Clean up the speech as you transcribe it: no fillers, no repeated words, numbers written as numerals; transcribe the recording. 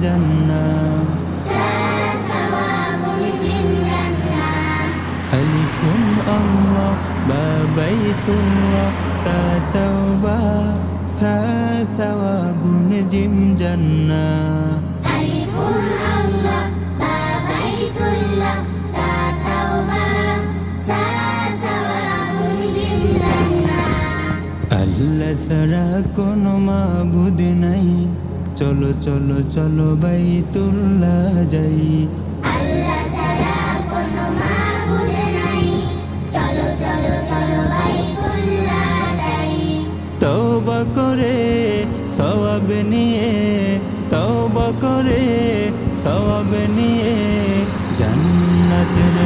জান্নাহ আলিফুন আল্লাহ বা বাইতুল্লাহ তা তাওবা ফা সাওয়াবুন জিম জান্নাহ আল্লাহ ছাড়া কোনো মাবুদ নাই চলো চলো চলো বাইতুল্লাহ যাই তওবা করে সওয়াব নিয়ে তওবা করে সওয়াব নিয়ে জান্নাতের